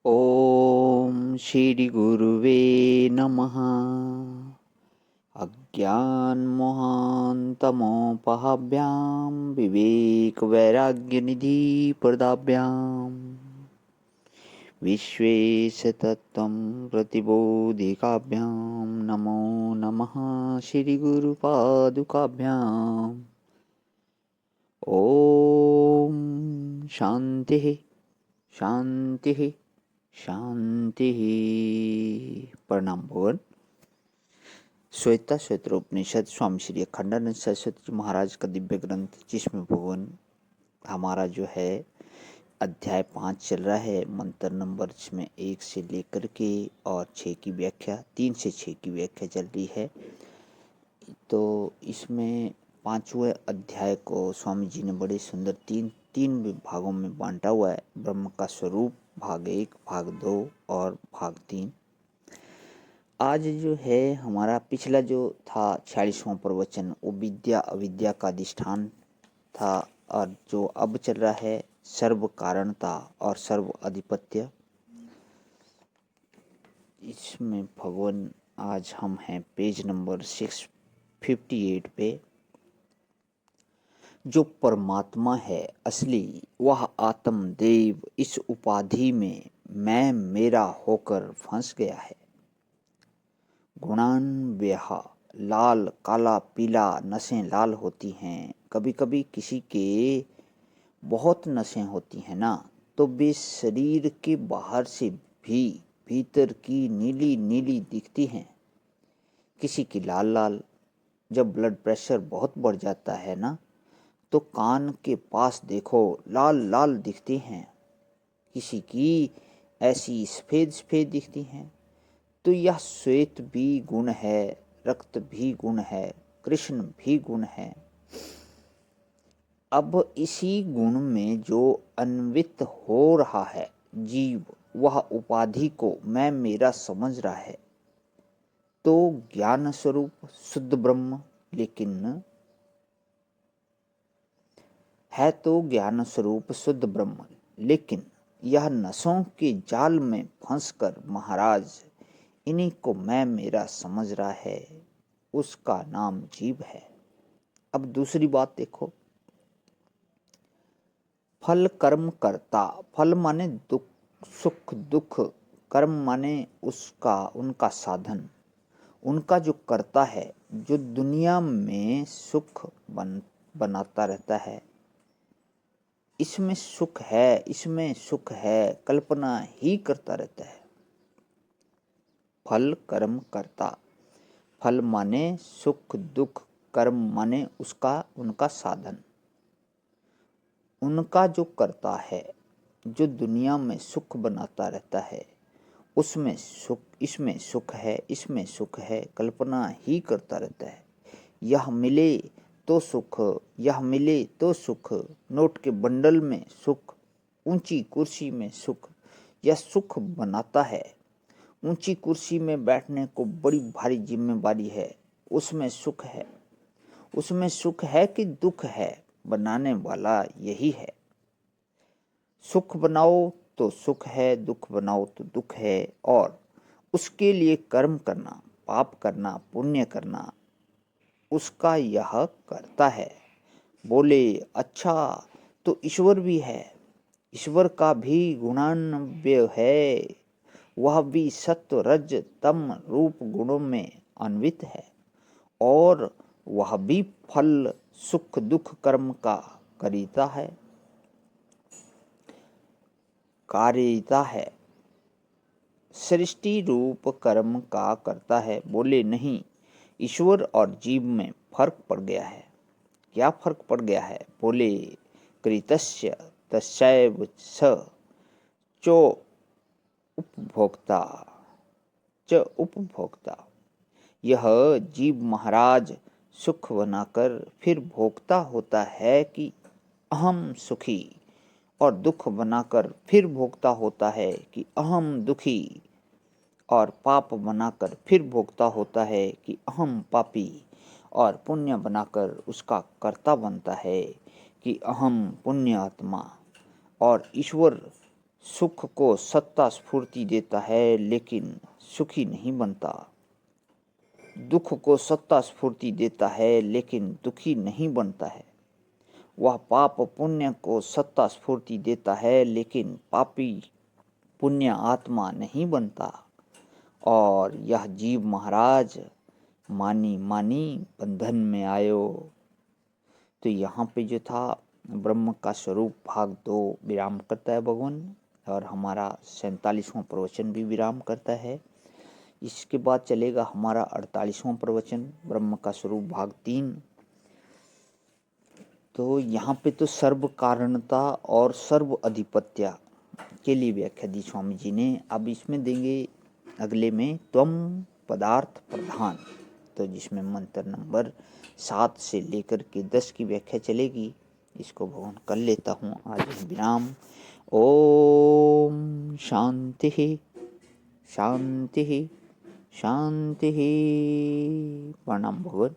ॐ श्रीगुरुवे नमः। अज्ञानमोहान्तमोपहाभ्यां विवेकवैराग्यनिधिप्रदाभ्यां विश्वेशतत्त्वं प्रतिबोधिकाभ्यां नमो नमः श्रीगुरुपादुकाभ्याम्। ॐ शान्तिः शान्तिः शांति। प्रणाम भुवन। श्वेता श्वेत्र उपनिषद स्वामी श्री अखंडानंद सरस्वती जी महाराज का दिव्य ग्रंथ, जिसमें भुवन हमारा जो है अध्याय 5 चल रहा है। मंत्र नंबर इसमें 1 से लेकर के और 6 की व्याख्या, 3 से 6 की व्याख्या चल रही है। तो इसमें 5वें अध्याय को स्वामी जी ने बड़े सुंदर तीन भागों में बांटा हुआ है। ब्रह्म का स्वरूप भाग 1, भाग 2 और भाग 3। आज जो है हमारा पिछला जो था 46वां प्रवचन, वो विद्या अविद्या का अधिष्ठान था, और जो अब चल रहा है सर्व कारणता और सर्व अधिपत्य। इसमें भगवान आज हम हैं पेज नंबर 658 पे। जो परमात्मा है असली, वह आत्म देव इस उपाधि में मैं मेरा होकर फंस गया है। गुणान्वयः लाल काला पीला नसें लाल होती हैं। कभी कभी किसी के बहुत नसें होती हैं ना, तो वे शरीर के बाहर से भी भीतर की नीली नीली दिखती हैं। किसी की लाल लाल। जब ब्लड प्रेशर बहुत बढ़ जाता है ना, तो कान के पास देखो लाल लाल दिखती हैं। किसी की ऐसी सफेद सफेद दिखती हैं। तो यह श्वेत भी गुण है, रक्त भी गुण है, कृष्ण भी गुण है। अब इसी गुण में जो अन्वित हो रहा है जीव, वह उपाधि को मैं मेरा समझ रहा है। तो ज्ञान स्वरूप शुद्ध ब्रह्म, लेकिन है तो ज्ञान स्वरूप शुद्ध ब्रह्म, लेकिन यह नसों के जाल में फंसकर महाराज इन्हीं को मैं मेरा समझ रहा है। उसका नाम जीव है। अब दूसरी बात देखो, फल कर्म करता। फल माने दुख, सुख दुख। कर्म माने उसका उनका साधन, उनका जो करता है, जो दुनिया में सुख बनाता रहता है। इसमें सुख है, इसमें सुख है, कल्पना ही करता रहता है। फल कर्म करता। फल माने सुख दुख, कर्म माने उसका उनका साधन, उनका जो करता है, जो दुनिया में सुख बनाता रहता है। उसमें सुख, इसमें सुख है, इसमें सुख है, कल्पना ही करता रहता है। यह मिले तो सुख, यह मिले तो सुख। नोट के बंडल में सुख, ऊंची कुर्सी में सुख। यह सुख बनाता है। ऊंची कुर्सी में बैठने को बड़ी भारी जिम्मेवारी है, उसमें सुख है। उसमें सुख है कि दुख है, बनाने वाला यही है। सुख बनाओ तो सुख है, दुख बनाओ तो दुख है। और उसके लिए कर्म करना, पाप करना, पुण्य करना, उसका यह करता है। बोले अच्छा, तो ईश्वर भी है। ईश्वर का भी गुणान्वय है। वह भी सत्व रज तम रूप गुणों में अन्वित है, और वह भी फल सुख दुख कर्म का करीता है, कार्यता है। सृष्टि रूप कर्म का करता है। बोले नहीं, ईश्वर और जीव में फर्क पड़ गया है। क्या फर्क पड़ गया है? बोले कृतस्य तस्यैव स चो उपभोक्ता च उपभोक्ता। यह जीव महाराज सुख बनाकर फिर भोक्ता होता है कि अहम सुखी, और दुख बनाकर फिर भोक्ता होता है कि अहम दुखी, और पाप बनाकर फिर भोक्ता होता है कि अहम पापी, और पुण्य बनाकर उसका कर्ता बनता है कि अहम पुण्य आत्मा। और ईश्वर सुख को सत्ता स्फूर्ति देता है लेकिन सुखी नहीं बनता। दुख को सत्ता स्फूर्ति देता है लेकिन दुखी नहीं बनता है। वह पाप पुण्य को सत्ता स्फूर्ति देता है लेकिन पापी पुण्य आत्मा नहीं बनता। और यह जीव महाराज मानी मानी बंधन में आयो। तो यहाँ पे जो था ब्रह्म का स्वरूप भाग 2 विराम करता है भगवान, और हमारा 47वां प्रवचन भी विराम करता है। इसके बाद चलेगा हमारा 48वां प्रवचन ब्रह्म का स्वरूप भाग 3। तो यहाँ पे तो सर्व कारणता और सर्व अधिपत्या के लिए व्याख्या दी स्वामी जी ने। अब इसमें देंगे अगले में त्वम पदार्थ प्रधान, तो जिसमें मंत्र नंबर 7 से लेकर के 10 की व्याख्या चलेगी। इसको भगवान कर लेता हूँ आज विराम। ओम शांति शांति शांति। प्रणाम भगवान।